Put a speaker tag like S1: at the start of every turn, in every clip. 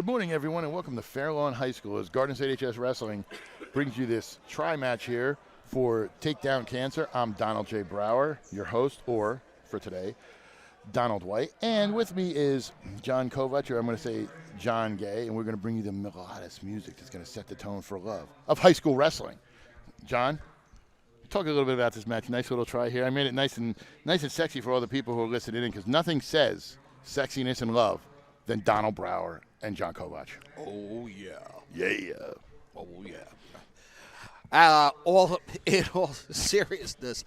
S1: morning, everyone, and welcome to Fairlawn High School as Garden State HS Wrestling brings you this tri-match here for Takedown Cancer. I'm Donald J. Brower, your host, or for today, Donald White. And with me is John Kovach, or I'm going to say John Gay, and we're going to bring you the melodious music that's going to set the tone for love of high school wrestling. John, talk a little bit about this match. Nice little try here. I made it nice and sexy for all the people who are listening in, because nothing says sexiness and love than Donald Brower and John Kovach.
S2: Oh, yeah.
S1: Yeah.
S2: Oh, yeah. In all seriousness,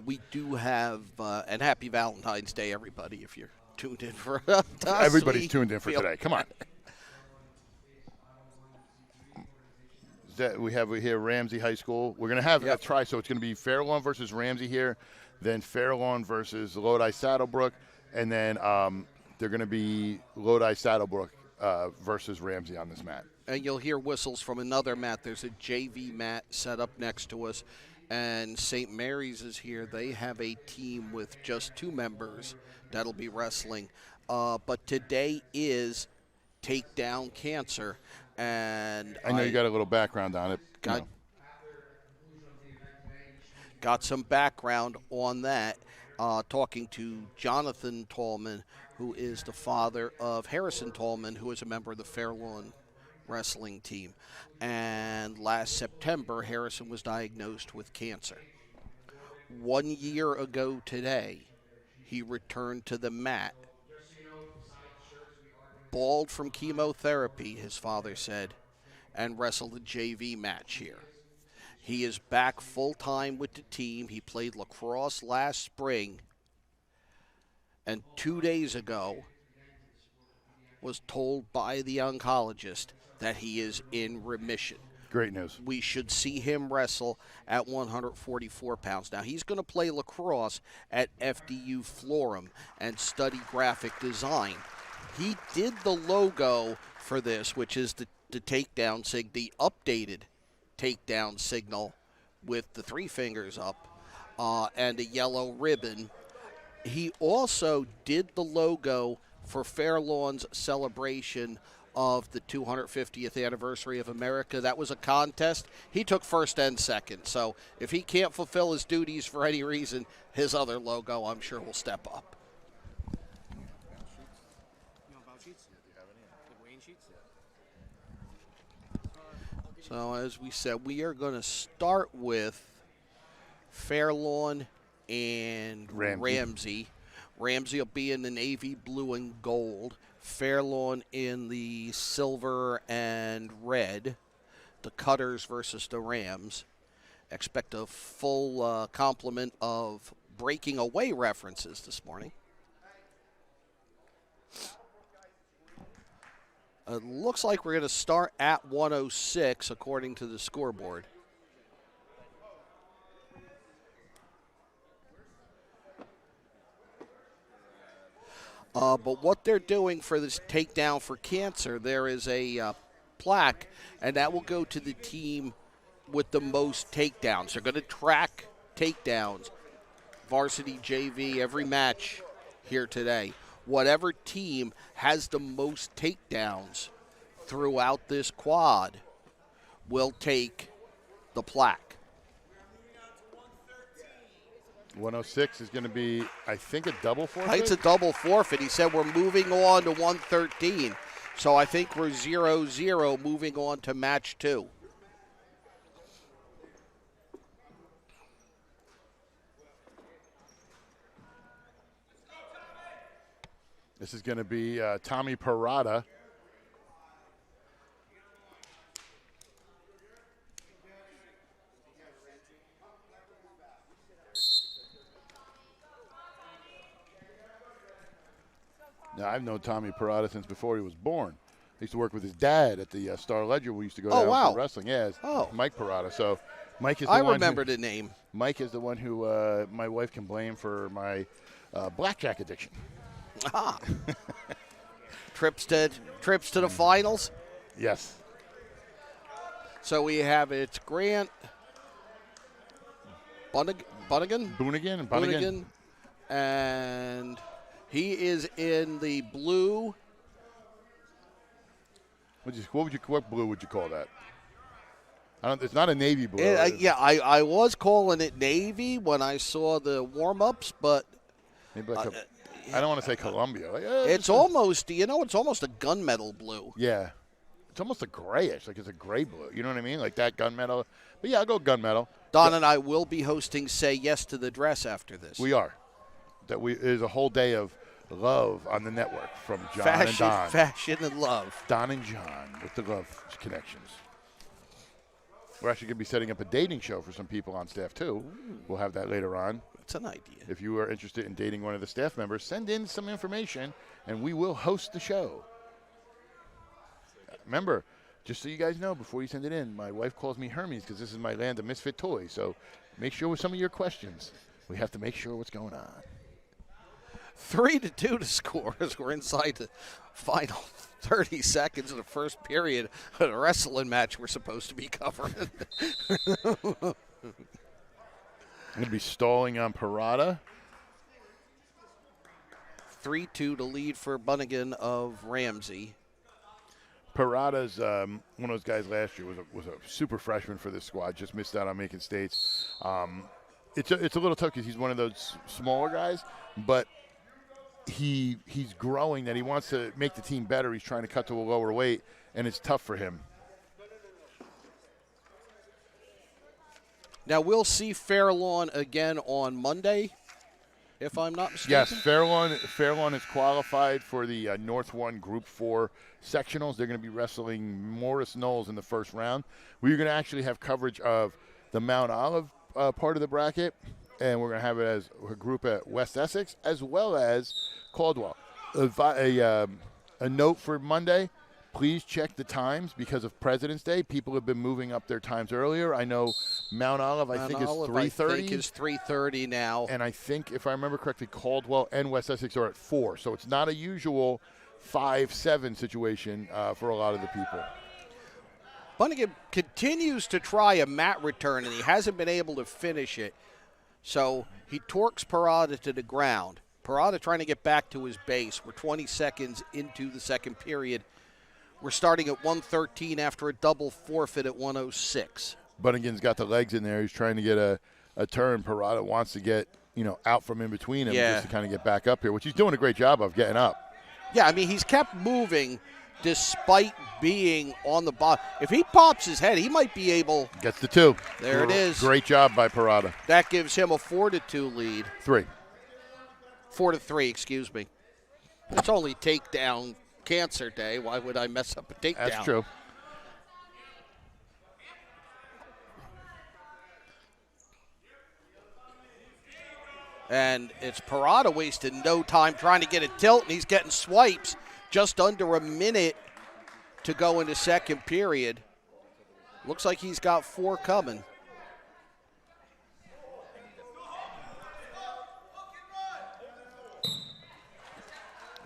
S2: we do have, and happy Valentine's Day, everybody, if you're tuned in for us.
S1: Everybody's tuned in for today. Come on. We have here Ramsey High School. We're going to have a try, so it's going to be Fairlawn versus Ramsey here, then Fairlawn versus Lodi Saddlebrook, and then they're going to be Lodi Saddlebrook versus Ramsey on this mat.
S2: And you'll hear whistles from another mat. There's a JV mat set up next to us, and St. Mary's is here. They have a team with just 2 members that'll be wrestling. But today is Takedown Cancer, and
S1: I know you got a little background on it.
S2: Got some background on that, talking to Jonathan Tallman, who is the father of Harrison Tallman, who is a member of the Fairlawn wrestling team. And last September, Harrison was diagnosed with cancer. 1 year ago today, he returned to the mat, bald from chemotherapy, his father said, and wrestled a JV match here. He is back full-time with the team. He played lacrosse last spring, and 2 days ago was told by the oncologist that he is in remission.
S1: Great news.
S2: We should see him wrestle at 144 pounds. Now, he's going to play lacrosse at FDU Florham and study graphic design. He did the logo for this, which is the takedown the updated takedown signal with the 3 fingers up and a yellow ribbon. He also did the logo for Fairlawn's celebration of the 250th anniversary of America. That was a contest. He took first and second. So if he can't fulfill his duties for any reason, his other logo, I'm sure, will step up. So as we said, we are going to start with Fairlawn and Ramsey. Ramsey will be in the navy blue and gold. Fairlawn in the silver and red. The Cutters versus the Rams. Expect a full complement of breaking away references this morning. It looks like we're going to start at 106 according to the scoreboard. But what they're doing for this takedown for cancer, there is a plaque, and that will go to the team with the most takedowns. They're going to track takedowns, varsity, JV, every match here today. Whatever team has the most takedowns throughout this quad will take the plaque.
S1: 106 is going to be, I think, a double forfeit?
S2: It's a double forfeit. He said we're moving on to 113. So I think we're 0-0 moving on to match 2.
S1: This is going to be Tommy Parada. Now, I've known Tommy Parada since before he was born. I used to work with his dad at the Star Ledger. We used to go down for wrestling. Yeah, Mike Parada. So Mike is the one.
S2: I remember the name.
S1: Mike is the one who my wife can blame for my blackjack addiction.
S2: Ah. Trips to the finals?
S1: Yes.
S2: So we have it's Grant Bunnigan, and he is in the blue
S1: What blue would you call that? It's not a navy blue.
S2: I was calling it navy when I saw the warm-ups, but
S1: maybe like I don't want to say Columbia.
S2: It's almost a gunmetal blue.
S1: Yeah. It's almost a grayish, like it's a gray blue. You know what I mean? Like that gunmetal. But yeah, I'll go gunmetal.
S2: Don and I will be hosting Say Yes to the Dress after this.
S1: We are. There's a whole day of love on the network from John and Don.
S2: Fashion and love.
S1: Don and John with the love connections. We're actually going to be setting up a dating show for some people on staff, too. Ooh. We'll have that later on.
S2: That's an idea.
S1: If you are interested in dating one of the staff members, send in some information, and we will host the show. Remember, just so you guys know, before you send it in, my wife calls me Hermes because this is my land of misfit toys. So make sure with some of your questions, we have to make sure what's going on.
S2: 3-2 to score as we're inside the final 30 seconds of the first period of the wrestling match we're supposed to be covering.
S1: I'm going to be stalling on Parada.
S2: 3-2 to lead for Bunnigan of Ramsey.
S1: Parada's one of those guys last year was a super freshman for this squad, just missed out on making states. It's a little tough because he's one of those smaller guys, but he's growing, that he wants to make the team better. He's trying to cut to a lower weight, and it's tough for him.
S2: Now, we'll see Fairlawn again on Monday, if I'm not mistaken.
S1: Yes, Fairlawn is qualified for the North 1 Group 4 sectionals. They're going to be wrestling Morris Knowles in the first round. We're going to actually have coverage of the Mount Olive part of the bracket, and we're going to have it as a group at West Essex as well as Caldwell. A note for Monday, please check the times because of President's Day. People have been moving up their times earlier. I know Mount Olive, I think, is 3:30.
S2: I think is 3:30 now.
S1: And I think, if I remember correctly, Caldwell and West Essex are at 4. So it's not a usual 5-7 situation for a lot of the people.
S2: Bunnigan continues to try a mat return, and he hasn't been able to finish it. So he torques Parada to the ground. Parada trying to get back to his base. We're 20 seconds into the second period. We're starting at 113 after a double forfeit at 106.
S1: Bunnigan's got the legs in there. He's trying to get a turn. Parada wants to get out from in between him just to kind of get back up here, which he's doing a great job of getting up.
S2: Yeah, I mean, he's kept moving despite being on the bottom. If he pops his head, he might be able.
S1: Gets the 2.
S2: There it is.
S1: Great job by Parada.
S2: That gives him a 4-2 lead.
S1: 3.
S2: 4-3, excuse me. It's only takedown cancer day. Why would I mess up a takedown?
S1: That's true.
S2: And it's Parada wasting no time trying to get a tilt, and he's getting swipes. Just under a minute to go in the second period. Looks like he's got 4 coming.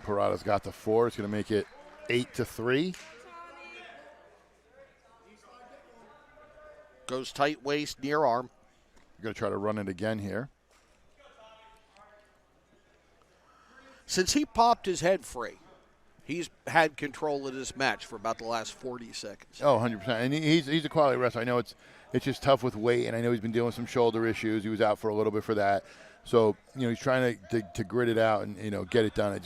S1: Parada's got the 4. It's going to make it 8-3.
S2: Goes tight waist, near arm.
S1: We're going to try to run it again here.
S2: Since he popped his head free, he's had control of this match for about the last 40 seconds.
S1: Oh, 100%. And he's a quality wrestler. I know it's just tough with weight, and I know he's been dealing with some shoulder issues. He was out for a little bit for that. So, he's trying to grit it out and, get it done.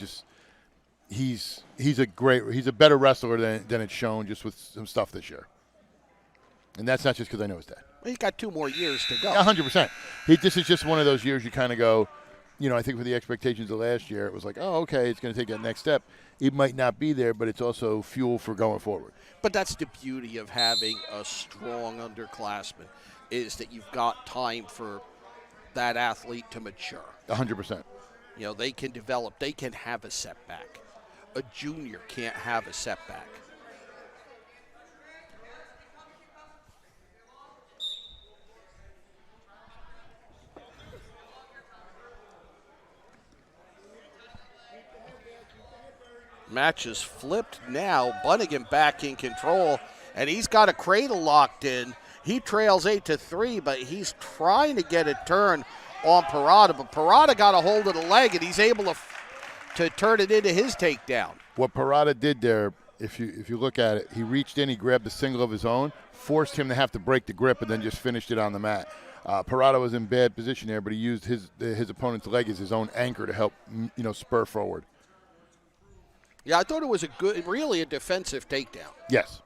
S1: He's a better wrestler than it's shown just with some stuff this year. And that's not just because I know his dad.
S2: Well, he's got 2 more years to go.
S1: 100%. This is just one of those years you kind of go, I think with the expectations of last year, it was like, oh, okay, it's going to take that next step. It might not be there, but it's also fuel for going forward.
S2: But that's the beauty of having a strong underclassman, is that you've got time for that athlete to mature.
S1: 100%.
S2: They can develop. They can have a setback. A junior can't have a setback. Match is flipped now. Bunnigan back in control, and he's got a cradle locked in. He trails 8-3, but he's trying to get a turn on Parada, but Parada got a hold of the leg, and he's able to turn it into his takedown.
S1: What Parada did there, if you look at it, he reached in, he grabbed the single of his own, forced him to have to break the grip, and then just finished it on the mat. Parada was in bad position there, but he used his opponent's leg as his own anchor to help spur forward.
S2: Yeah, I thought it was really a defensive takedown.
S1: Yes.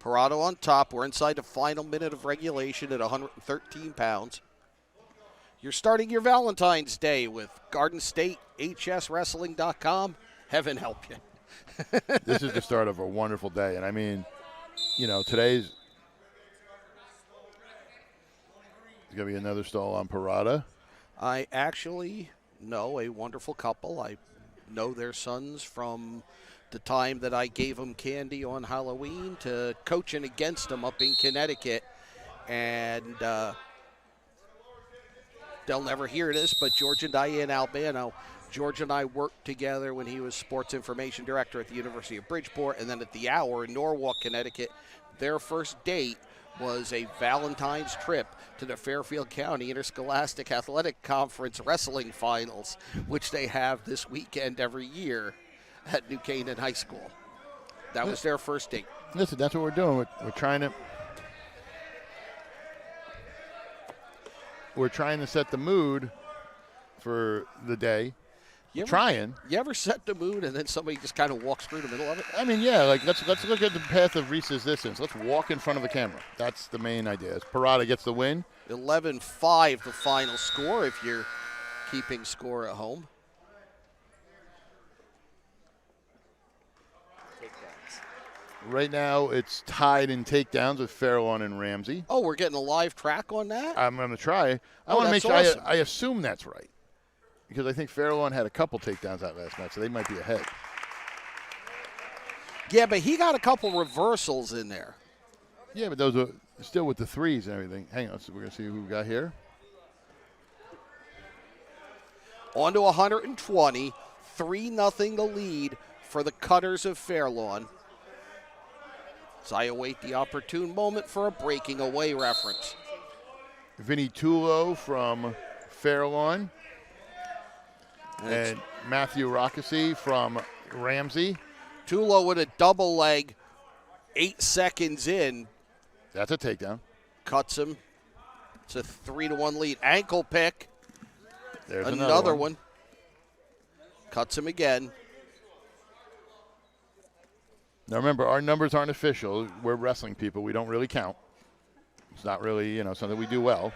S2: Parado on top. We're inside the final minute of regulation at 113 pounds. You're starting your Valentine's Day with GardenStateHSWrestling.com. Heaven help you.
S1: This is the start of a wonderful day. And I mean, today's going to be another stall on Parada.
S2: I actually know a wonderful couple. I know their sons from the time that I gave them candy on Halloween to coaching against them up in Connecticut. And they'll never hear this, but George and Diane Albano. George and I worked together when he was sports information director at the University of Bridgeport, and then at the Hour in Norwalk, Connecticut. Their first date was a Valentine's trip to the Fairfield County Interscholastic Athletic Conference Wrestling Finals, which they have this weekend every year at New Canaan High School. That was their first date.
S1: Listen, that's what we're doing. We're trying to set the mood for the day.
S2: You ever set the mood and then somebody just kind of walks through the middle of it?
S1: I mean, yeah, like let's look at the path of least resistance. Let's walk in front of the camera. That's the main idea. As Parada gets the win.
S2: 11-5 the final score if you're keeping score at home.
S1: Right now, it's tied in takedowns with Fairlawn and Ramsey.
S2: Oh, we're getting a live track on that?
S1: I'm going to try. I want to make sure. Awesome. I assume that's right. Because I think Fairlawn had a couple takedowns that last match, so they might be ahead.
S2: Yeah, but he got a couple reversals in there.
S1: Yeah, but those are still with the threes and everything. Hang on, so we're going to see who we got here.
S2: On to 120, 3-0 the lead for the Cutters of Fairlawn. So I await the opportune moment for a breaking away reference.
S1: Vinny Tulo from Fairlawn. And Matthew Rockesy from Ramsey.
S2: Tulo with a double leg, 8 seconds in.
S1: That's a takedown.
S2: Cuts him. It's a 3-1 lead. Ankle pick.
S1: There's
S2: another one. Cuts him again.
S1: Now remember, our numbers aren't official. We're wrestling people. We don't really count. It's not really, something we do well.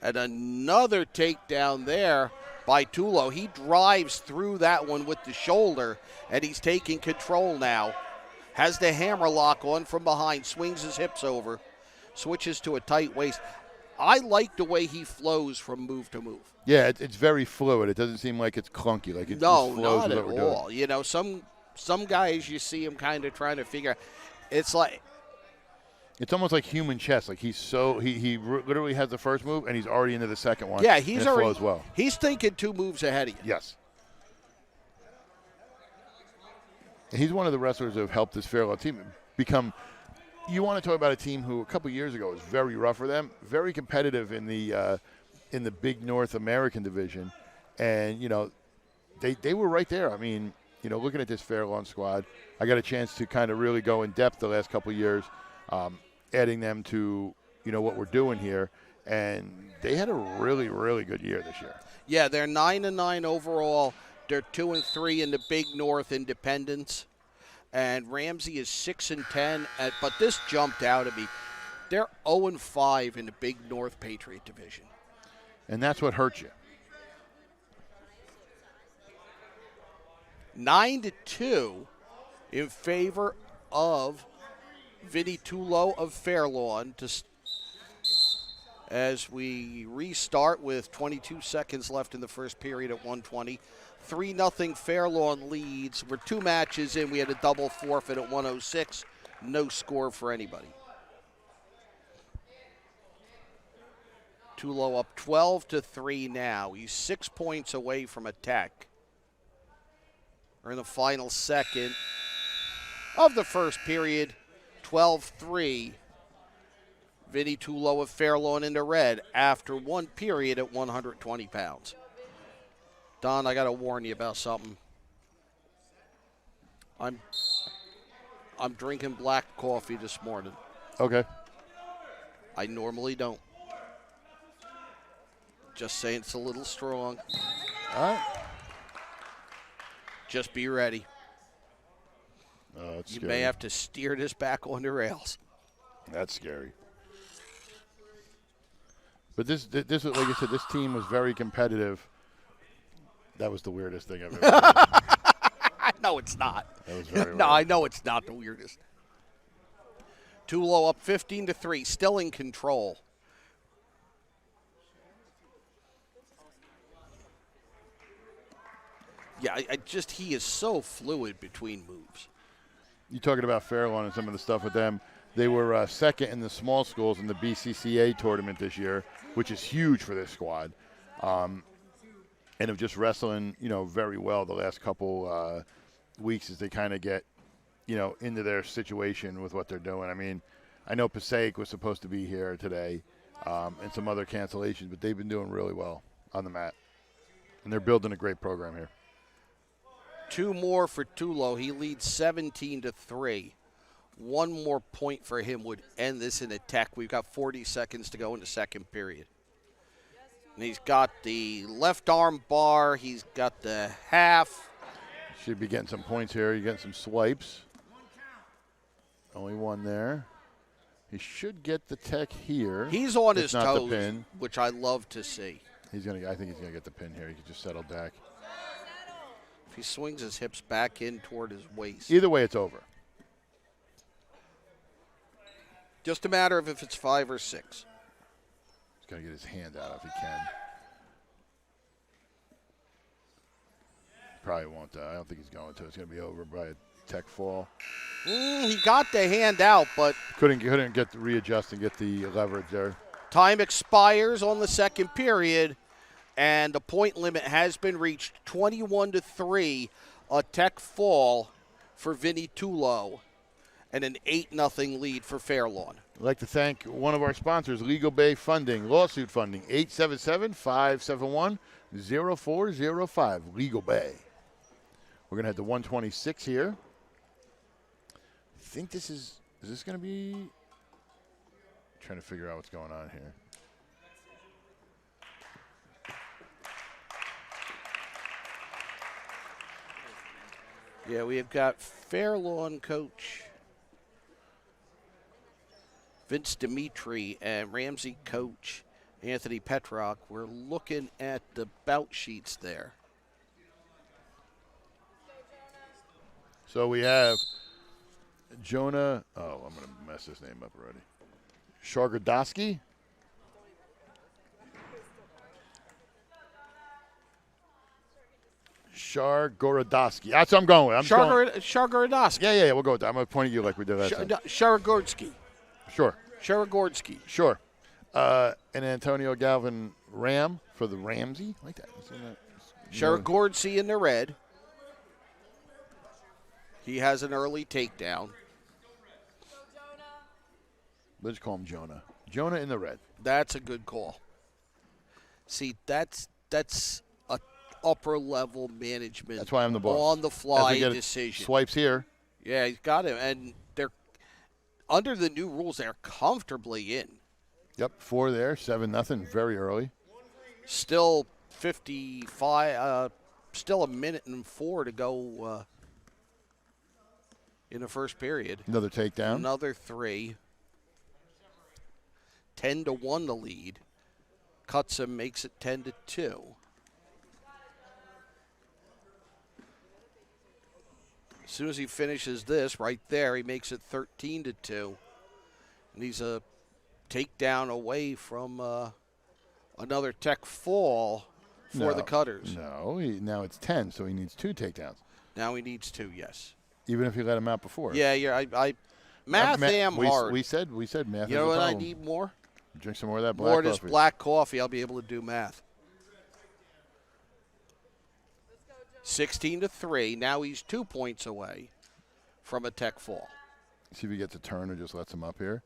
S2: And another takedown there by Tulo. He drives through that one with the shoulder, and he's taking control now. Has the hammer lock on from behind, swings his hips over, switches to a tight waist. I like the way he flows from move to move.
S1: Yeah, it's very fluid. It doesn't seem like it's clunky. Like it
S2: no,
S1: just flows
S2: not
S1: with
S2: at
S1: what we're
S2: all.
S1: doing.
S2: Some guys you see him kind of trying to figure out. It's like
S1: it's almost like human chess. Like he literally has the first move and he's already into the second one.
S2: Yeah, he's already
S1: flows well.
S2: He's thinking 2 moves ahead of you.
S1: Yes. And he's one of the wrestlers who have helped this Fairlawn team become. You want to talk about a team who a couple years ago was very rough for them, very competitive in the big North American division, and they were right there. I mean, looking at this Fairlawn squad, I got a chance to kind of really go in depth the last couple of years, adding them to what we're doing here, and they had a really, really good year this year.
S2: Yeah, they're 9-9 overall. They're 2-3 in the Big North Independents, and Ramsey is 6-10. But this jumped out at me. They're 0-5 in the Big North Patriot Division,
S1: and that's what hurts you.
S2: 9-2 in favor of Vinny Tulo of Fairlawn as we restart with 22 seconds left in the first period at 120. 3-0 Fairlawn leads. We're 2 matches in. We had a double forfeit at 106. No score for anybody. Tulo up 12-3 now. He's 6 points away from a tech. We're in the final second of the first period. 12-3. Vinny Tulo of Fairlawn in the red after 1 period at 120 pounds. Don, I got to warn you about something. I'm drinking black coffee this morning.
S1: Okay.
S2: I normally don't. Just saying it's a little strong.
S1: All right.
S2: Just be ready.
S1: Oh, that's
S2: You
S1: scary.
S2: may have to steer this back on the rails.
S1: That's scary. But this, like I said, this team was very competitive. That was the weirdest thing I've ever heard.
S2: No, it's not.
S1: That was very
S2: No,
S1: weird.
S2: I know it's not the weirdest. Tulo up 15-3, still in control. Yeah, he is so fluid between moves.
S1: You talking about Fairlawn and some of the stuff with them. They were second in the small schools in the BCCA tournament this year, which is huge for this squad. And of just wrestling, very well the last couple weeks as they kind of get, into their situation with what they're doing. I mean, I know Passaic was supposed to be here today and some other cancellations, but they've been doing really well on the mat. And they're building a great program here.
S2: 2 more for Tulo. He leads 17-3. 1 more point for him would end this in a tech. We've got 40 seconds to go in the second period. And he's got the left arm bar. He's got the half.
S1: Should be getting some points here. You're getting some swipes. Only one there. He should get the tech here.
S2: He's on
S1: if
S2: his
S1: not
S2: toes,
S1: the pin.
S2: which I love to see.
S1: I think he's gonna get the pin here. He can just settle back.
S2: If he swings his hips back in toward his waist.
S1: Either way, it's over.
S2: Just a matter of if it's 5 or 6.
S1: He's got to get his hand out if he can. Probably won't. I don't think he's going to. It's going to be over by a tech fall.
S2: He got the hand out, but
S1: Couldn't get the readjust and get the leverage there.
S2: time expires on the second period, and the point limit has been reached. 21-3, a tech fall for Vinny Tulo, and an 8-0 lead for Fairlawn.
S1: I'd like to thank one of our sponsors, Legal Bay Funding, lawsuit funding, 877-571-0405, Legal Bay. We're going to head to 126 here. I think is this going to be, trying to figure out what's going on here.
S2: Yeah, we have got Fairlawn coach Vince Dimitri and Ramsey coach Anthony Petrock. We're looking at the bout sheets there.
S1: So we have Jonah, I'm going to mess this name up already. Shargodoski. Shargorodowski. That's what I'm going with.
S2: Shargorodowski.
S1: Yeah, we'll go with that. I'm going to point at you like we did last time.
S2: Sharagordsky.
S1: Sure.
S2: Sharagordsky.
S1: Sure. And Antonio Galvin Ram for the Ramsey. I like that.
S2: Sharagordsky in the red. He has an early takedown.
S1: Let's call him Jonah. Jonah in the red.
S2: That's a good call. See, that's a upper level management.
S1: That's why I'm the boss.
S2: On the fly decision.
S1: Swipes here.
S2: Yeah, he's got him, and they're under the new rules. They're comfortably in.
S1: Yep, 4 there, 7-0, very early.
S2: Still 55. Still a minute and 4 to go in the first period.
S1: Another takedown.
S2: Another 3. 10-1 the lead. Cuts him, makes it 10-2. As soon as he finishes this right there, he makes it 13-2. And he's a takedown away from another tech fall for the Cutters.
S1: No, now it's 10, so he needs 2 takedowns.
S2: Now he needs 2, yes.
S1: Even if he let him out before.
S2: Yeah, math hard.
S1: We said math.
S2: You know what I need more?
S1: Drink some more of that black
S2: coffee.
S1: More
S2: of this black coffee. I'll be able to do math. 16-3. Now he's 2 points away from a tech fall.
S1: See if he gets a turn or just lets him up here.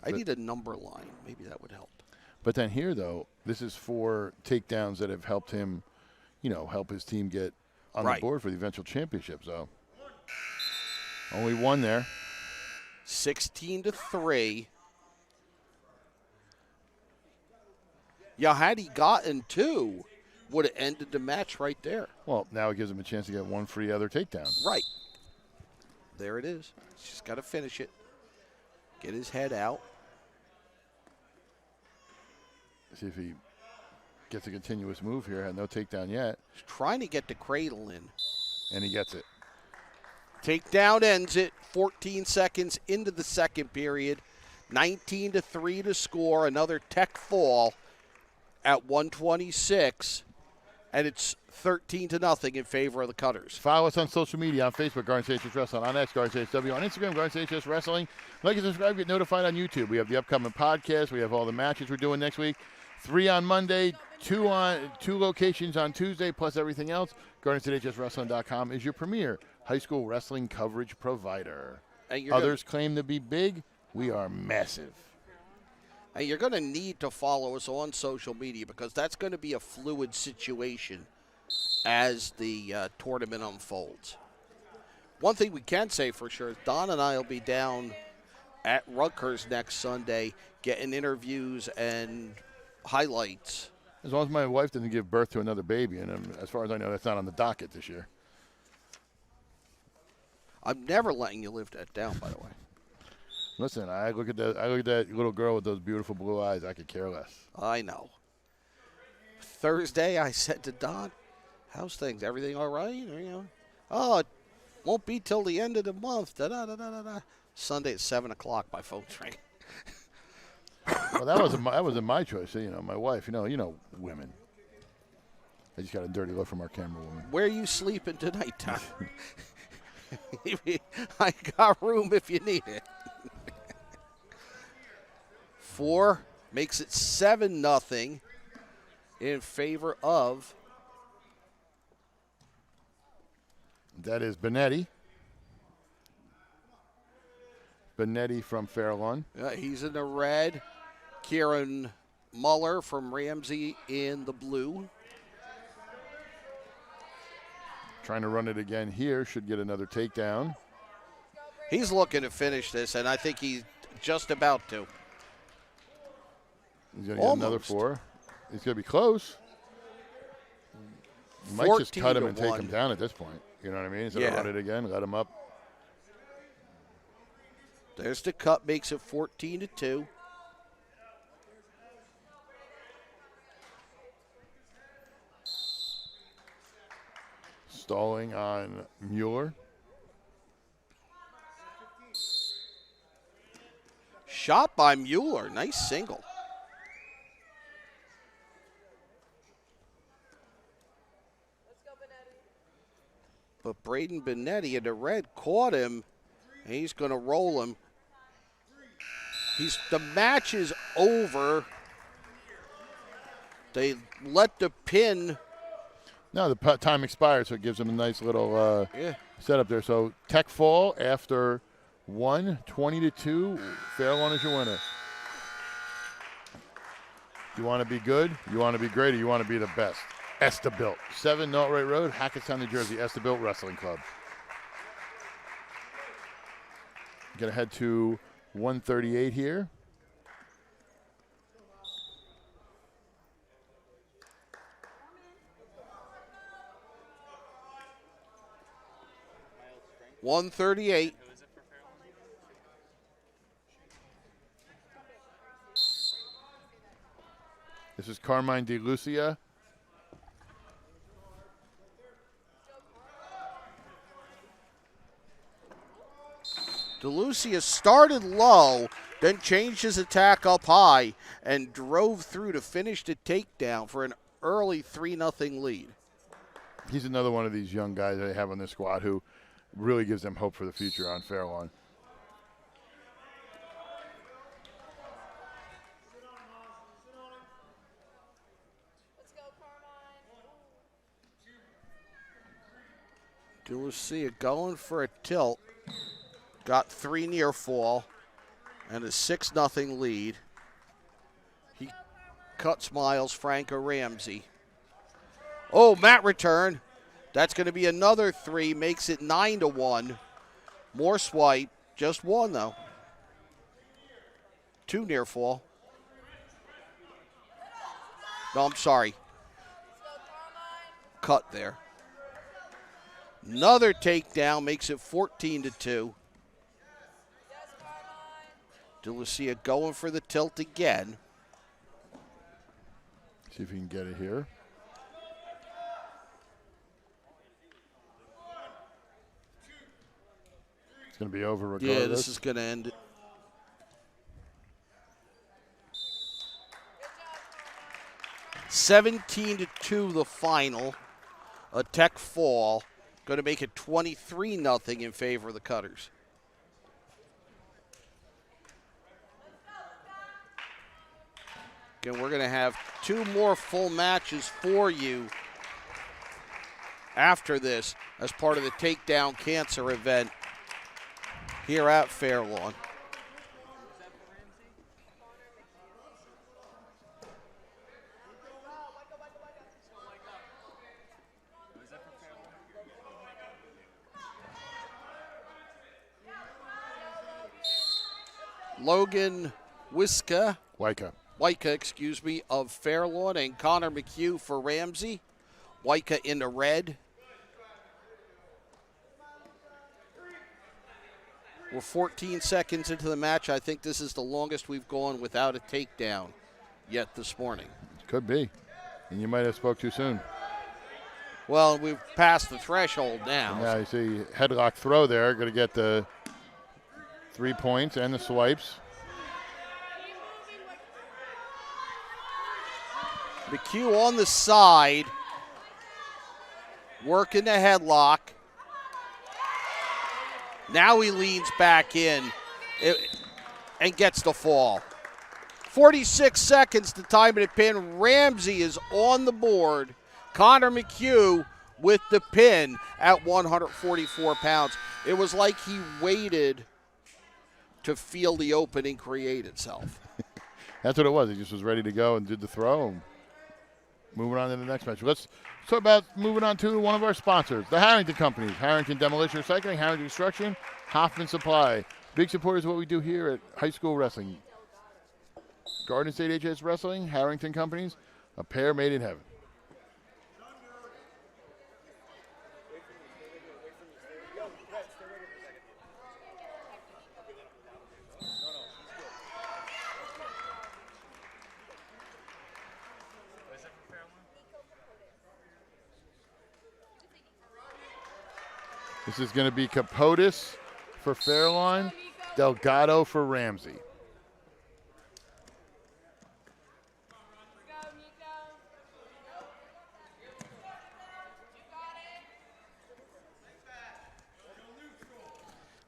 S2: I need a number line. Maybe that would help.
S1: But then here, though, this is 4 takedowns that have helped him help his team get on
S2: Right.
S1: the board for the eventual championship. So only one there.
S2: 16-3. Yeah, had he gotten 2, would have ended the match right there.
S1: Well, now it gives him a chance to get one free other takedown.
S2: Right. There it is. He's just got to finish it. Get his head out.
S1: See if he gets a continuous move here. Had no takedown yet.
S2: He's trying to get the cradle in.
S1: And he gets it.
S2: Takedown ends it. 14 seconds into the second period. 19-3 to score. Another tech fall at 126. And it's 13-0 in favor of the Cutters.
S1: Follow us on social media, on Facebook, Garden State Wrestling, on X, Garden State SW, on Instagram, Garden State Wrestling. Like and subscribe, get notified on YouTube. We have the upcoming podcast. We have all the matches we're doing next week. 3 on Monday, 2 locations on Tuesday, plus everything else. GardenStateHSWrestling.com is your premier high school wrestling coverage provider. Others claim to be big. We are massive.
S2: And you're going to need to follow us on social media because that's going to be a fluid situation as the tournament unfolds. One thing we can say for sure is Don and I will be down at Rutgers next Sunday getting interviews and highlights.
S1: As long as my wife doesn't give birth to another baby, and as far as I know, that's not on the docket this year.
S2: I'm never letting you live that down, by the way.
S1: Listen, I look at that little girl with those beautiful blue eyes. I could care less.
S2: I know. Thursday, I said to Don, "How's things? Everything all right?" Oh, it won't be till the end of the month. Da-da-da-da-da. Sunday at 7:00, my phone's ringing.
S1: Well, that wasn't my choice. My wife. Women. I just got a dirty look from our camera woman.
S2: Where are you sleeping tonight, Tom? I got room if you need it. 4 makes it 7-0 in favor of.
S1: That is Benetti. Benetti from Fairlawn.
S2: He's in the red. Kieran Muller from Ramsey in the blue.
S1: Trying to run it again here. Should get another takedown.
S2: He's looking to finish this, and I think he's just about to.
S1: He's going to get another 4. He's going to be close. You might just cut him and take him down at this point. You know what I mean? Instead of run it again, let him up.
S2: There's the cut, makes it 14-2.
S1: Stalling on Mueller.
S2: Shot by Mueller. Nice single. But Braden Benetti in the red caught him, and he's going to roll him. The match is over. They let the pin.
S1: No, the time expired, so it gives him a nice little setup there. So tech fall after 1, 20-2. Fairlawn is your winner. You want to be good, you want to be great, or you want to be the best. Estabilt. 7 Nortwright Road, Hackettstown, New Jersey. Estabilt Wrestling Club. Going to head to 138 here.
S2: $138.
S1: This is Carmine DeLucia.
S2: DeLucia started low, then changed his attack up high and drove through to finish the takedown for an early 3-0 lead.
S1: He's another one of these young guys they have on this squad who really gives them hope for the future on Fairlawn.
S2: DeLucia going for a tilt. Got 3 near fall and a 6-0 lead. He cuts Miles Franco Ramsey. Oh, mat return. That's going to be another 3, makes it 9-1. More swipe, just 1 though. 2 near fall. No, I'm sorry. Cut there. Another takedown makes it 14-2. DeLucia going for the tilt again.
S1: See if he can get it here. It's going to be over regardless.
S2: Yeah, this is going to end it. $17-2 the final. A tech fall. Going to make it 23-0 in favor of the Cutters. Again, we're going to have 2 more full matches for you after this as part of the Takedown Cancer event here at Fairlawn. Logan Wyka, of Fairlawn, and Connor McHugh for Ramsey. Wyka in the red. We're 14 seconds into the match. I think this is the longest we've gone without a takedown yet this morning.
S1: Could be. And you might have spoke too soon.
S2: Well, we've passed the threshold now.
S1: Yeah, you see headlock throw there. Going to get the 3 points and the swipes.
S2: McHugh on the side, working the headlock. Now he leans back in and gets the fall. 46 seconds to time of the pin. Ramsey is on the board. Connor McHugh with the pin at 144 pounds. It was like he waited to feel the opening create itself.
S1: That's what it was. He just was ready to go and did the throw. Moving on to the next match. Let's talk about moving on to one of our sponsors, the Harrington Companies. Harrington Demolition Recycling, Harrington Construction, Hoffman Supply. Big supporters of what we do here at high school wrestling. Garden State HS Wrestling, Harrington Companies, a pair made in heaven. This is going to be Capotis for Fairlawn, Delgado for Ramsey.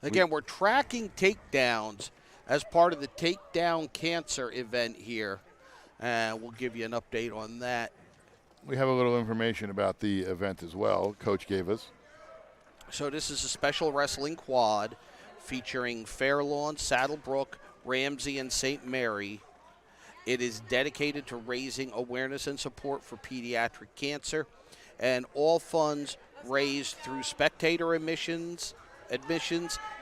S2: Again, we're tracking takedowns as part of the Takedown Cancer event here. And we'll give you an update on that.
S1: We have a little information about the event as well. Coach gave us.
S2: So this is a special wrestling quad featuring Fairlawn, Saddlebrook, Ramsey, and St. Mary. It is dedicated to raising awareness and support for pediatric cancer, and all funds raised through spectator admissions,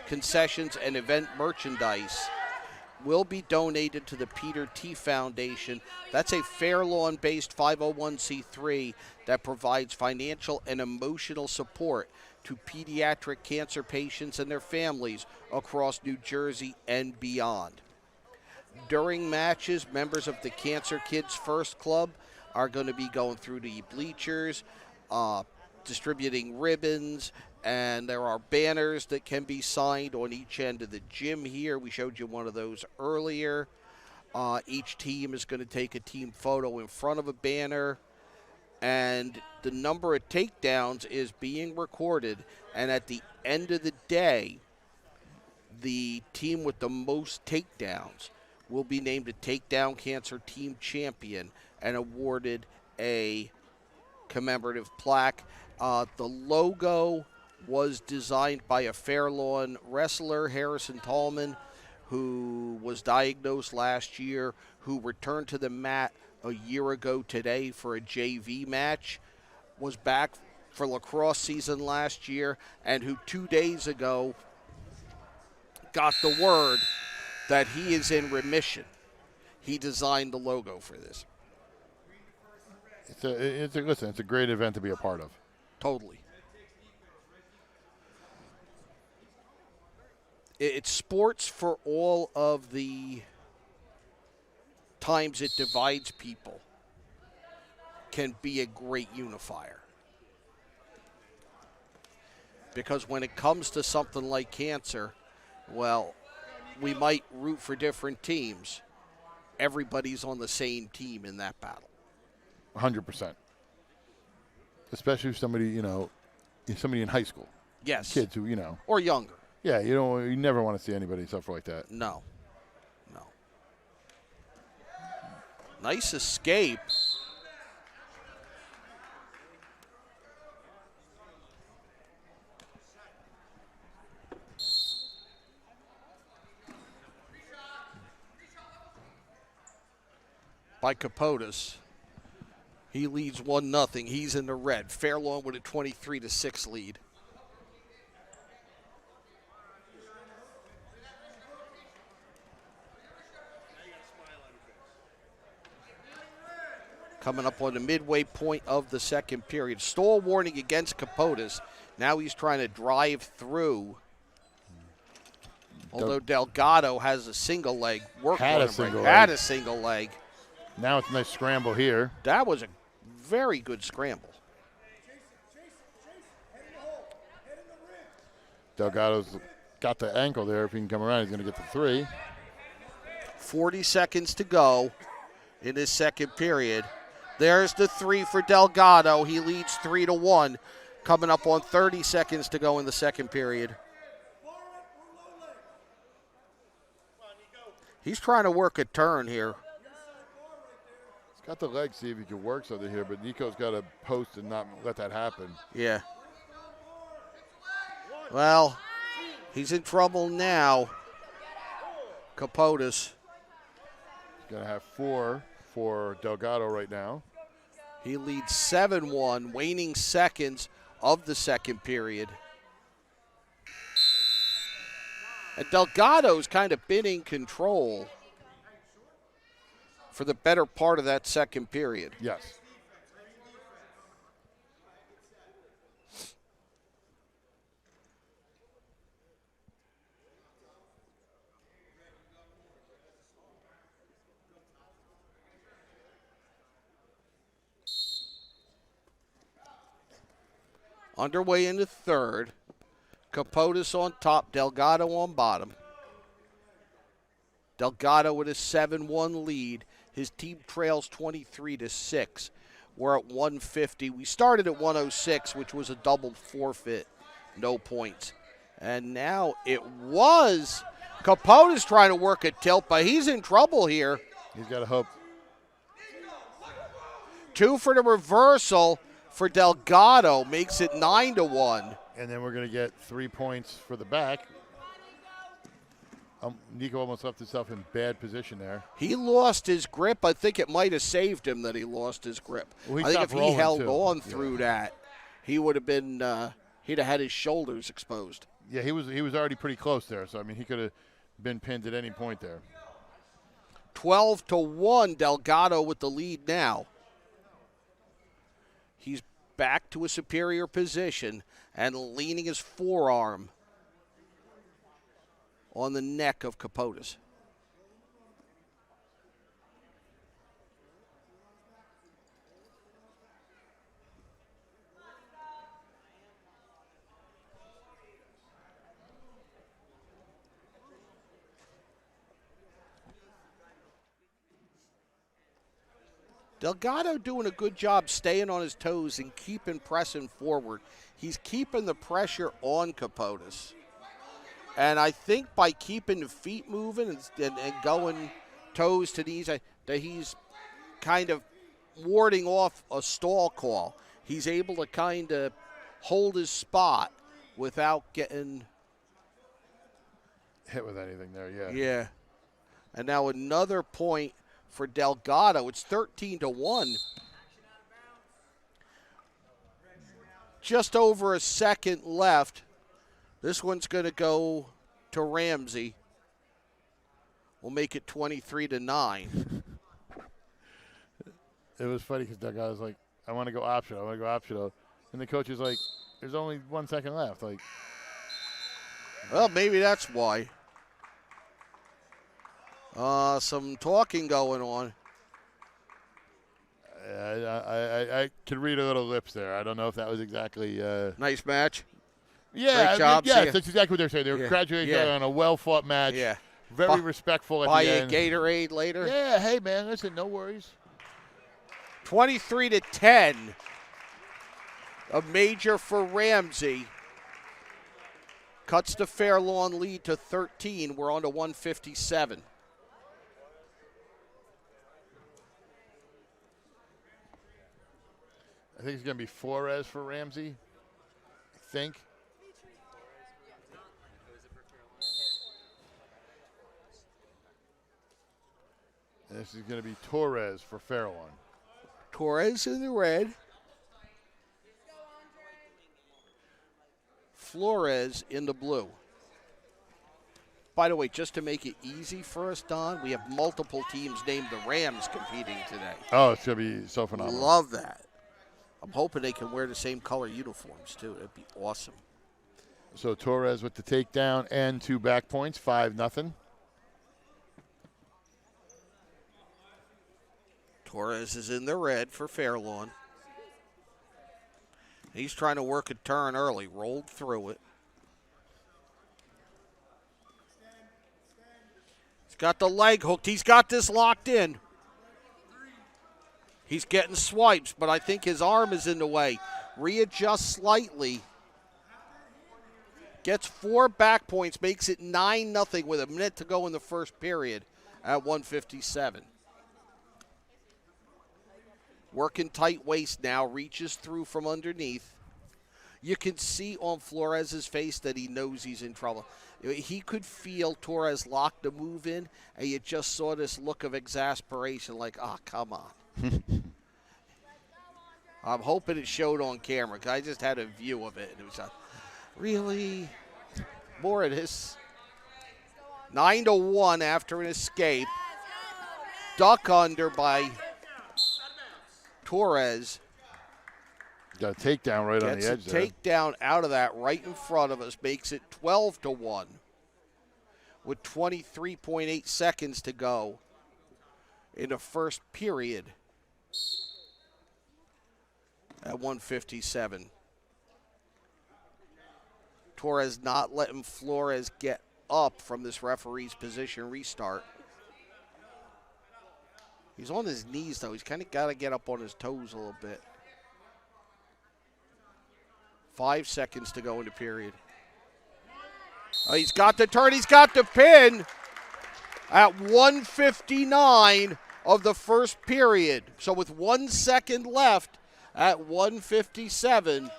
S2: concessions, and event merchandise will be donated to the Peter T. Foundation. That's a Fairlawn-based 501c3 that provides financial and emotional support to pediatric cancer patients and their families across New Jersey and beyond. During matches, members of the Cancer Kids First Club are going to be going through the bleachers, distributing ribbons, and there are banners that can be signed on each end of the gym here. We showed you one of those earlier. Each team is going to take a team photo in front of a banner, and the number of takedowns is being recorded, and at the end of the day, the team with the most takedowns will be named a Takedown Cancer Team Champion and awarded a commemorative plaque. The logo was designed by a Fairlawn wrestler, Harrison Tallman, who was diagnosed last year, who returned to the mat a year ago today for a JV match. was back for lacrosse season last year and who 2 days ago got the word that he is in remission. He designed the logo for this.
S1: Listen, it's a great event to be a part of.
S2: Totally. It's sports for all of the times it divides people can be a great unifier. Because when it comes to something like cancer, well, we might root for different teams. Everybody's on the same team in that battle.
S1: 100%. Especially if somebody, somebody in high school.
S2: Yes.
S1: Kids who,
S2: Or younger.
S1: Yeah, you never want to see anybody suffer like that.
S2: No. Nice escape. By Capotis. He leads 1-0. He's in the red. Fairlawn with a 23-6 lead. Coming up on the midway point of the second period. Stall warning against Capotis. Now he's trying to drive through. Although Delgado has a single leg. Had a single leg.
S1: Now it's a nice scramble here.
S2: That was a very good scramble.
S1: Delgado's got the ankle there. If he can come around, he's going to get the 3.
S2: 40 seconds to go in this second period. There's the 3 for Delgado. He leads 3-1. Coming up on 30 seconds to go in the second period. He's trying to work a turn here.
S1: He's got the legs, see if he can work something here, but Nico's got to post and not let that happen.
S2: Yeah. Well, he's in trouble now. Capotis.
S1: He's going to have 4 for Delgado right now.
S2: He leads 7-1, waning seconds of the second period. And Delgado's kind of been in control for the better part of that second period.
S1: Yes.
S2: Underway in the third. Capotis on top, Delgado on bottom. Delgado with a 7-1 lead. His team trails 23-6. We're at 150. We started at 106, which was a double forfeit. No points. And now it was Capotis trying to work a tilt, but he's in trouble here.
S1: He's got to hope.
S2: 2 for the reversal for Delgado. Makes it 9-1.
S1: And then we're going to get 3 points for the back. Nico almost left himself in bad position there.
S2: He lost his grip. I think it might have saved him that he lost his grip.
S1: Well,
S2: I think if he held on through that, he would have been, he'd have had his shoulders exposed.
S1: Yeah, he was already pretty close there. So, I mean, he could have been pinned at any point there.
S2: 12-1, Delgado with the lead now. He's back to a superior position and leaning his forearm on the neck of Capotis. Delgado doing a good job staying on his toes and keeping pressing forward. He's keeping the pressure on Capotis. And I think by keeping the feet moving and going toes to knees, that he's kind of warding off a stall call. He's able to kind of hold his spot without getting
S1: hit with anything there, yeah.
S2: Yeah. And now another point for Delgado. It's 13-1. just over a second left. This one's going to go to Ramsey. We'll make it 23-9.
S1: It was funny because that guy was like, I want to go optional. And the coach is like, there's only 1 second left. Like,
S2: well, maybe that's why. Some talking going on.
S1: I can read a little lips there. I don't know if that was exactly.
S2: Nice match.
S1: Yeah,
S2: Great job.
S1: Yes, that's exactly what they're saying. They were
S2: Yeah.
S1: congratulating each other on a well-fought match.
S2: Yeah.
S1: Very respectful at
S2: Buy
S1: the
S2: a
S1: end.
S2: Gatorade later.
S1: Yeah, hey, man, listen, no worries.
S2: 23-10. A major for Ramsey. Cuts the Fairlawn lead to 13. We're on to 157.
S1: I think it's going to be Flores for Ramsey. I think. And this is going to be Torres for Fairlawn.
S2: Torres in the red. Flores in the blue. By the way, just to make it easy for us, Don, we have multiple teams named the Rams competing today.
S1: Oh, it's going to be so phenomenal.
S2: Love that. I'm hoping they can wear the same color uniforms, too. That'd be awesome.
S1: So Torres with the takedown and 2 back points, 5-0.
S2: Torres is in the red for Fairlawn. He's trying to work a turn early, rolled through it. He's got the leg hooked. He's got this locked in. He's getting swipes, but I think his arm is in the way. Readjusts slightly. Gets 4 back points, makes it 9-0 with a minute to go in the first period at 157. Working tight waist now, reaches through from underneath. You can see on Flores' face that he knows he's in trouble. He could feel Torres lock the move in, and you just saw this look of exasperation like, come on. I'm hoping it showed on camera, because I just had a view of it. And it was really more of this. 9-1 after an escape. Duck under by Torres.
S1: Got a takedown right on the edge there.
S2: Gets a takedown out of that right in front of us. Makes it 12-1 with 23.8 seconds to go in the first period at 157. Torres not letting Flores get up from this referee's position restart. He's on his knees, though. He's kind of got to get up on his toes a little bit. 5 seconds to go in the period. Oh, he's got the turn. He's got the pin at 1:59 of the first period. So with 1 second left at 1:57.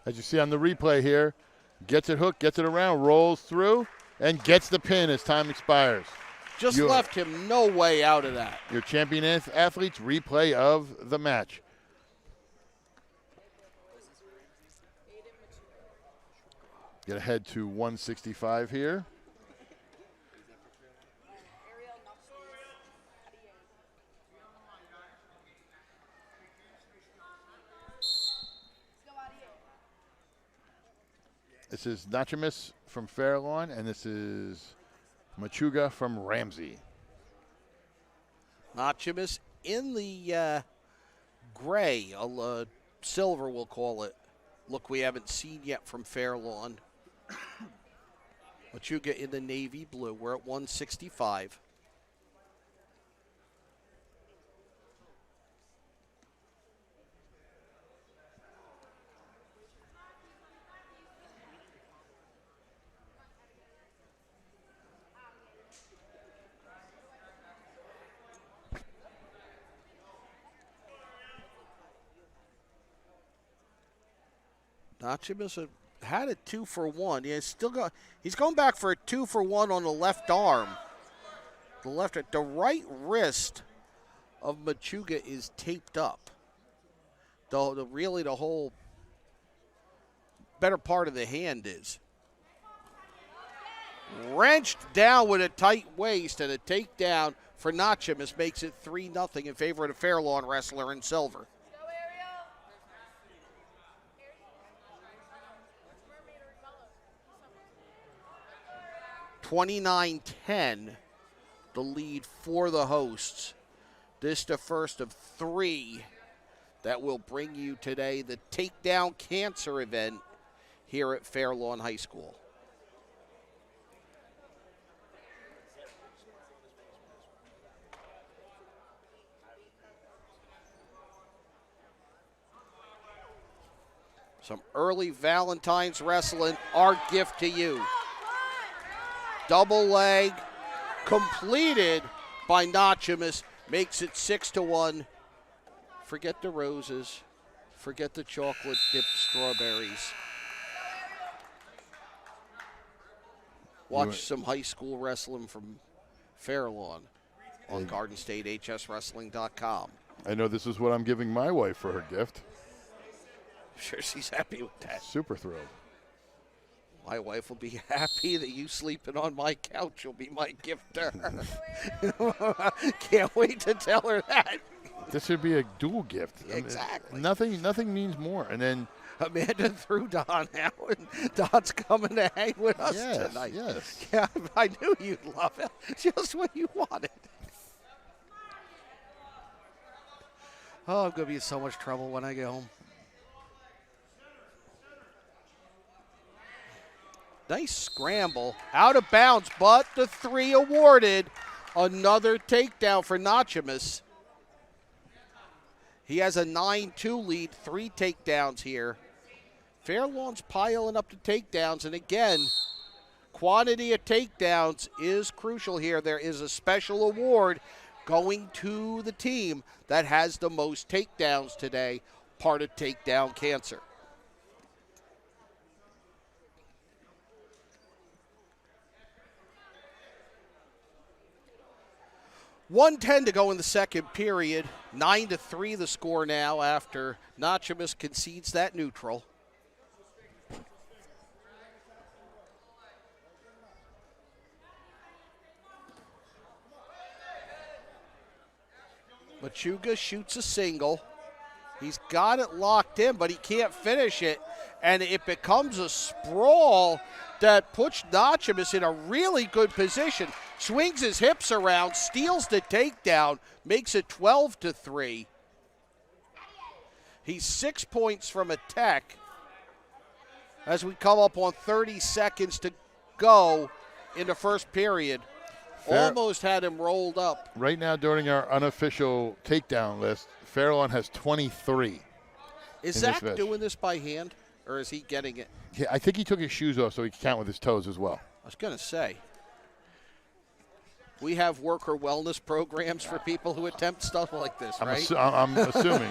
S1: As you see on the replay here, gets it hooked, gets it around, rolls through, and gets the pin as time expires.
S2: Just left him no way out of that.
S1: Your champion athletes replay of the match. Get ahead to 165 here. This is Nachimus from Fairlawn, and this is Machuga from Ramsey.
S2: Nachimus in the gray, silver we'll call it. Look, we haven't seen yet from Fairlawn. Machuga in the navy blue. We're at 165. Nachimus had a 2-for-1. Yeah, he's going back for a 2-for-1 on the left arm. The right wrist of Machuga is taped up. really the whole better part of the hand is. Wrenched down with a tight waist, and a takedown for Nachimus makes it 3-0 in favor of the Fair Lawn wrestler in silver. $29-10, the lead for the hosts. This the first of 3 that will bring you today the Takedown Cancer event here at Fair Lawn High School. Some early Valentine's wrestling, our gift to you. Double leg completed by Nachimus, makes it 6-1. Forget the roses. Forget the chocolate dipped strawberries. Watch some high school wrestling from Fair Lawn on GardenStateHSWrestling.com.
S1: I know this is what I'm giving my wife for her gift.
S2: I'm sure she's happy with that.
S1: Super thrilled.
S2: My wife will be happy that you sleeping on my couch will be my gift to her. Can't wait to tell her that.
S1: This should be a dual gift.
S2: Exactly.
S1: I mean, nothing means more. And then
S2: Amanda threw Don out, and Don's coming to hang with us tonight.
S1: Yes.
S2: Yeah, I knew you'd love it. Just what you wanted. Oh, I'm going to be in so much trouble when I get home. Nice scramble. Out of bounds, but the 3 awarded. Another takedown for Nachimus. He has a 9-2 lead, 3 takedowns here. Fair Lawn's piling up the takedowns, and again, quantity of takedowns is crucial here. There is a special award going to the team that has the most takedowns today, part of Takedown Cancer. $1:10 to go in the second period. 9-3 the score now after Nachimus concedes that neutral. Machuga shoots a single. He's got it locked in, but he can't finish it. And it becomes a sprawl that puts Nachimus in a really good position. Swings his hips around, steals the takedown, makes it 12-3. He's 6 points from a tech as we come up on 30 seconds to go in the first period. Almost had him rolled up.
S1: Right now, during our unofficial takedown list, Fair Lawn has 23.
S2: Is Zach doing this by hand, or is he getting it?
S1: Yeah, I think he took his shoes off so he can count with his toes as well.
S2: I was going to say. We have worker wellness programs for people who attempt stuff like this, right?
S1: I'm assuming.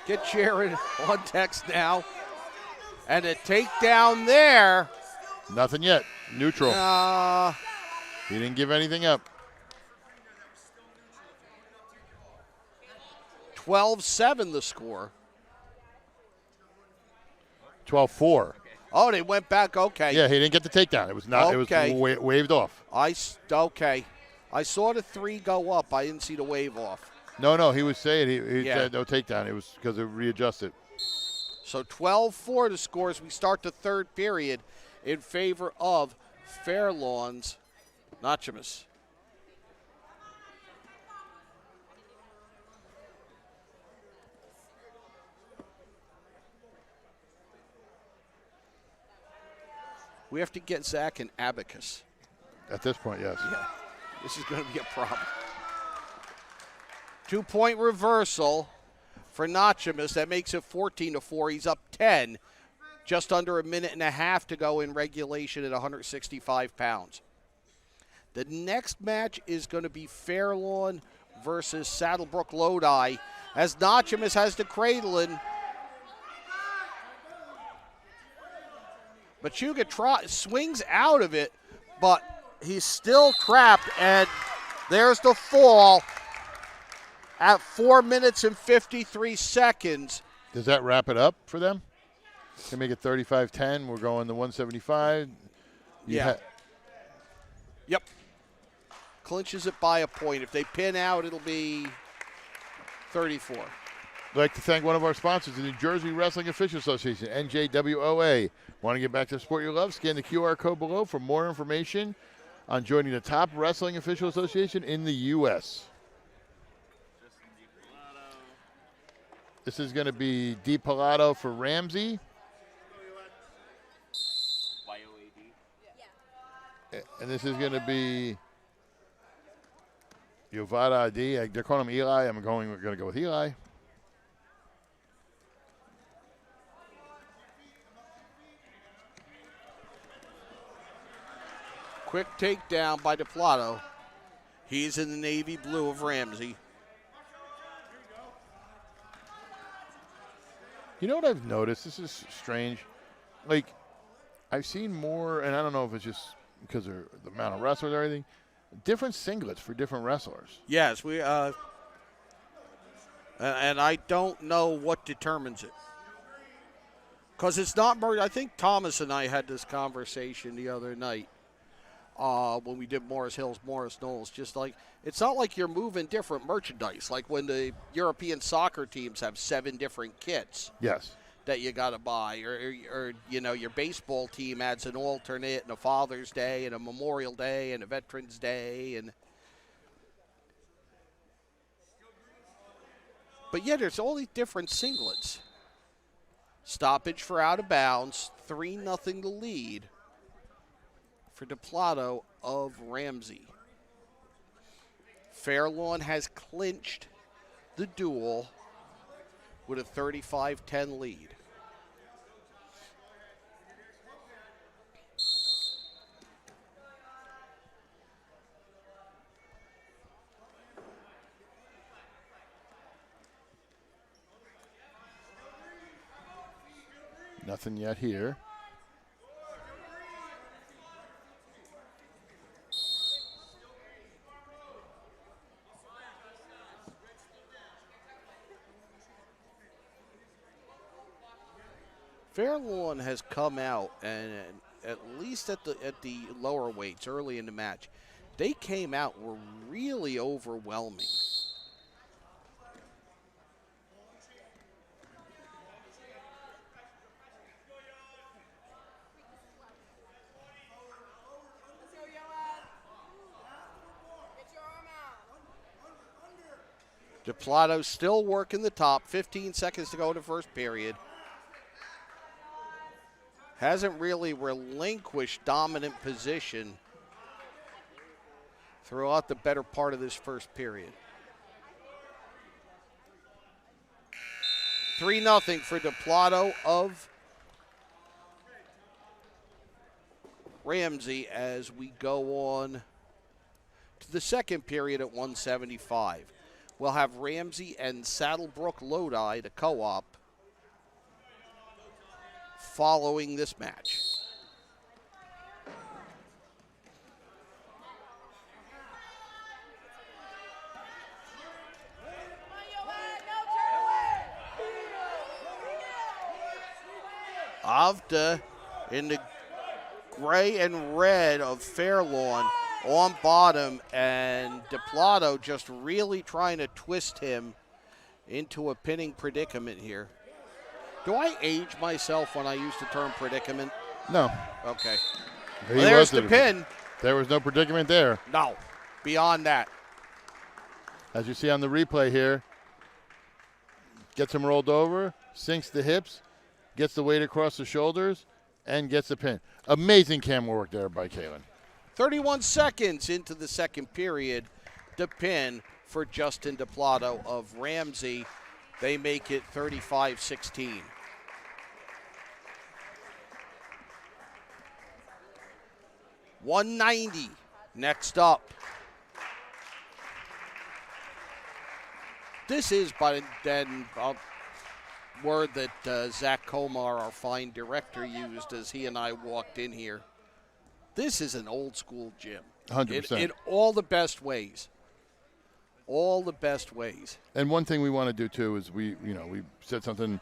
S2: Get Jared on text now. And a takedown there.
S1: Nothing yet. Neutral. He didn't give anything up.
S2: 12-7 the score.
S1: 12-4.
S2: Oh, they went back. Okay.
S1: Yeah, he didn't get the takedown. It was not.
S2: Okay.
S1: It was waved off.
S2: Okay. I saw the 3 go up. I didn't see the wave off.
S1: No. He was saying he said no takedown. It was because it readjusted.
S2: So 12-4 the score as we start the third period in favor of Fair Lawn's Nachimus. We have to get Zach an abacus.
S1: At this point, yes.
S2: Yeah, this is going to be a problem. 2-point reversal for Nachimus. That makes it 14-4. He's up 10. Just under a minute and a half to go in regulation at 165 pounds. The next match is going to be Fair Lawn versus Saddlebrook Lodi as Nachimus has the cradling. Machuga swings out of it, but he's still trapped, and there's the fall at 4 minutes and 53 seconds.
S1: Does that wrap it up for them? Can make it 35-10. We're going to 175.
S2: Yeah. Yep. Clinches it by a point. If they pin out, it'll be 34.
S1: I'd like to thank one of our sponsors, the New Jersey Wrestling Officials Association, NJWOA. Want to get back to the sport you love? Scan the QR code below for more information on joining the top wrestling official association in the U.S. This is going to be D. Pilato for Ramsey. And this is going to be Yovada Adi. They're calling him Eli. We're going to go with Eli.
S2: Quick takedown by DePlato. He's in the navy blue of Ramsey.
S1: You know what I've noticed? This is strange. Like, I've seen more, and I don't know if it's just because of the amount of wrestlers or anything, different singlets for different wrestlers.
S2: Yes, we and I don't know what determines it. Because it's not, I think Thomas and I had this conversation the other night when we did Morris Hills, Morris Knowles. Just like, it's not like you're moving different merchandise. Like when the European soccer teams have 7 different kits.
S1: Yes.
S2: That you got to buy, or you know, your baseball team adds an alternate and a Father's Day and a Memorial Day and a Veterans Day, but yeah, there's all these different singlets. Stoppage for out of bounds, 3-0 the lead for DePlato of Ramsey. Fairlawn has clinched the duel with a 35-10 lead.
S1: Nothing yet here.
S2: Fairlawn has come out, and at least at the lower weights early in the match, they came out were really overwhelming. DePlato still working the top. 15 seconds to go in the first period. Hasn't really relinquished dominant position throughout the better part of this first period. 3-0 for DePlato of Ramsey as we go on to the second period at 175. We'll have Ramsey and Saddlebrook Lodi, the co-op, following this match. Avda in the gray and red of Fairlawn on bottom, and DePlato just really trying to twist him into a pinning predicament here. Do I age myself when I use the term predicament?
S1: No.
S2: Okay. Well, there's the pin.
S1: There was no predicament there.
S2: No. Beyond that.
S1: As you see on the replay here, gets him rolled over, sinks the hips, gets the weight across the shoulders, and gets the pin. Amazing camera work there by Kalen.
S2: 31 seconds into the second period, the pin for Justin DePlato of Ramsey. They make it 35-16. $190 next up. This is by then word that Zach Komar, our fine director, used as he and I walked in here. This is an old school gym.
S1: 100%.
S2: In all the best ways. all the best ways.
S1: And one thing we want to do too is we said something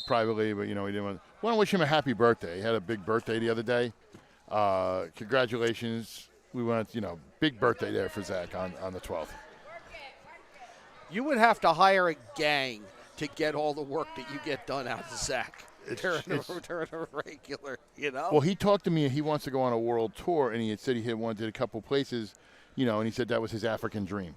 S1: privately, but we didn't want to wish him a happy birthday. He had a big birthday the other day. Congratulations. We want big birthday there for Zach on the 12th.
S2: You would have to hire a gang to get all the work that you get done out of Zach during a regular,
S1: Well, he talked to me. He wants to go on a world tour, and he had said he had wanted a couple places, and he said that was his African dream.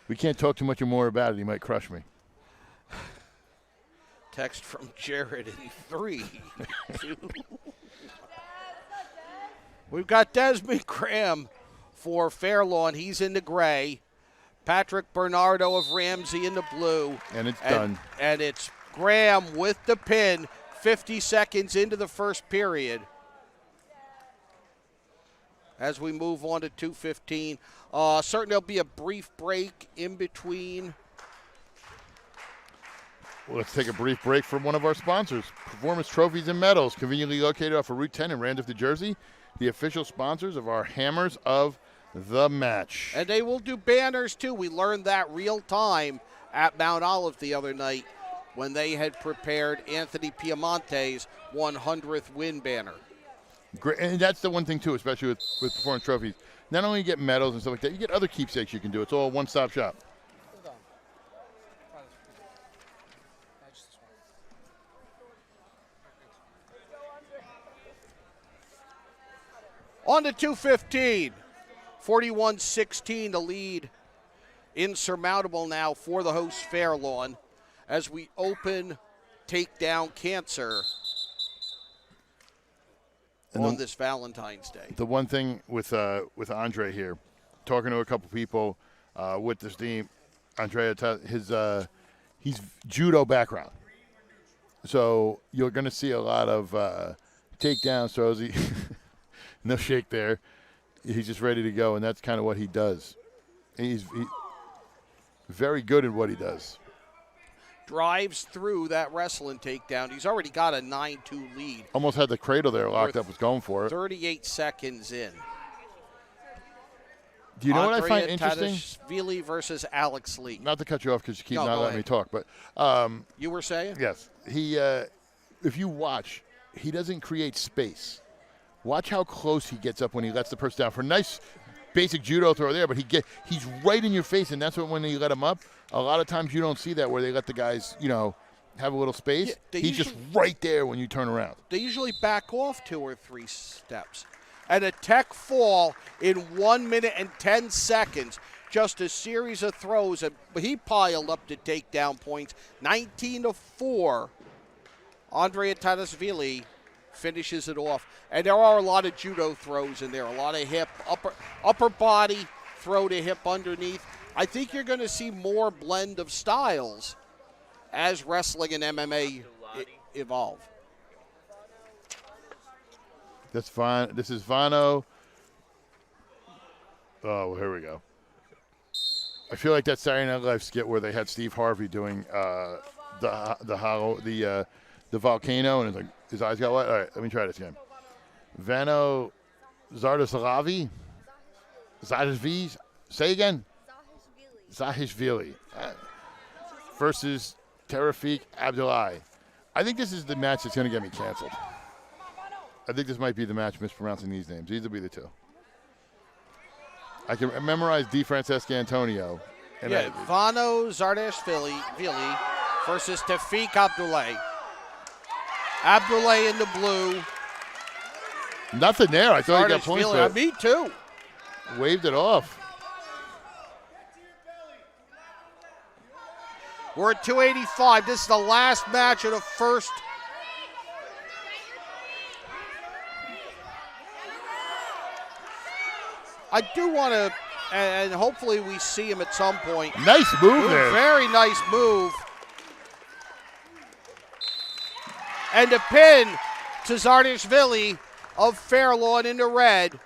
S1: We can't talk too much more about it. He might crush me.
S2: Text from Jared in 3, 2. We've got Desmond Graham for Fairlawn. He's in the gray. Patrick Bernardo of Ramsey in the blue.
S1: And it's done.
S2: And it's Graham with the pin 50 seconds into the first period. As we move on to 2:15. Certainly there'll be a brief break in between.
S1: Well, let's take a brief break from one of our sponsors, Performance Trophies and Medals, conveniently located off of Route 10 in Randolph, New Jersey, the official sponsors of our Hammers of the Match.
S2: And they will do banners, too. We learned that real time at Mount Olive the other night when they had prepared Anthony Piemonte's 100th win banner.
S1: Great. And that's the one thing, too, especially with Performance Trophies. Not only you get medals and stuff like that, you get other keepsakes you can do. It's all a one-stop shop.
S2: On to 2:15. 41-16, the lead insurmountable now for the host Fairlawn as we open Takedown Cancer on this Valentine's Day.
S1: The one thing with Andre here, talking to a couple people with this team, Andre, he's judo background. So you're going to see a lot of takedowns, throws. No shake there. He's just ready to go, and that's kind of what he does. He's very good at what he does.
S2: Drives through that wrestling takedown. He's already got a 9-2 lead.
S1: Almost had the cradle there locked up, was going for it.
S2: 38 seconds in.
S1: Do you know what I find interesting?
S2: Tadashvili versus Alex Lee.
S1: Not to cut you off because you keep not letting me talk, but
S2: you were saying?
S1: Yes. He, if you watch, he doesn't create space. Watch how close he gets up when he lets the person down. For a nice basic judo throw there, but he's right in your face, and that's when you let him up. A lot of times you don't see that where they let the guys, have a little space. Yeah, he's just right there when you turn around.
S2: They usually back off 2 or 3 steps. And a tech fall in 1 minute and 10 seconds. Just a series of throws. But he piled up to takedown points. 19-4. Andrea Tadashvili finishes it off. And there are a lot of judo throws in there. A lot of hip, upper body, throw to hip underneath. I think you're going to see more blend of styles as wrestling and MMA evolve.
S1: That's fine. This is Vano. Oh, here we go. I feel like that Saturday Night Live skit where they had Steve Harvey doing the volcano, and it's like his eyes got wet. All right, let me try this again. Vano Zardaslavi? Zahishvili? Say again? Zahishvili. Versus Tarafiq Abdullahi. I think this is the match that's going to get me canceled. I think this might be the match mispronouncing these names. These will be the two. I can memorize Di Francesco Antonio. And
S2: Vano Zardashvili versus Tawfiq Abdullahi. Abdullahi in the blue.
S1: Nothing there. I thought he got points for it.
S2: Me too.
S1: Waved it off.
S2: We're at 285. This is the last match of the first. I do want to, and hopefully we see him at some point.
S1: Nice move there.
S2: Very nice move. And a pin to Zardashvili of Fairlawn in the red.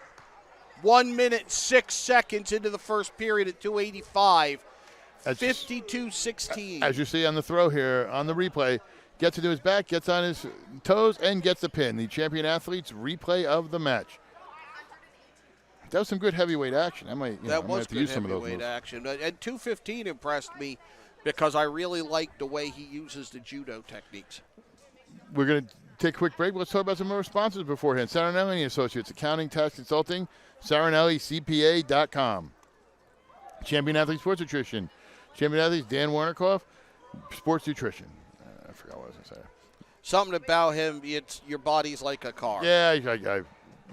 S2: 1 minute, 6 seconds into the first period at 285. 52-16.
S1: As you see on the throw here, on the replay, gets into his back, gets on his toes, and gets the pin. The champion athlete's replay of the match. That was some good heavyweight action. I might have to use some of those moves.
S2: Action. And 215 impressed me because I really liked the way he uses the judo techniques.
S1: We're going to take a quick break. Let's talk about some more sponsors beforehand. Sarinelli & Associates, Accounting, Tax Consulting, SarinelliCPA.com. Champion Athlete Sports Nutrition. Champion Athletes Dan Warnikoff, Sports Nutrition. I forgot what I was going to say.
S2: Something about him, it's your body's like a car.
S1: Yeah, I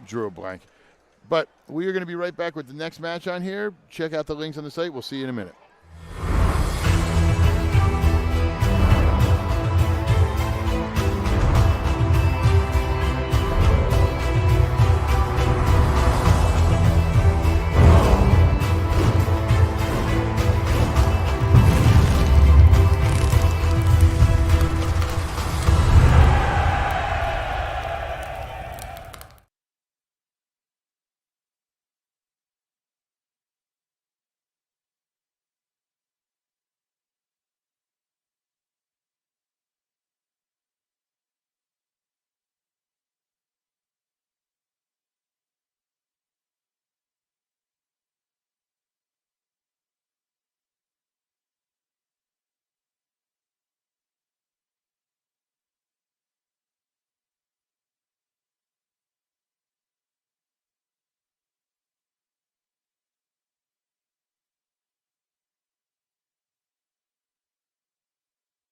S1: drew a blank. But we are going to be right back with the next match on here. Check out the links on the site. We'll see you in a minute.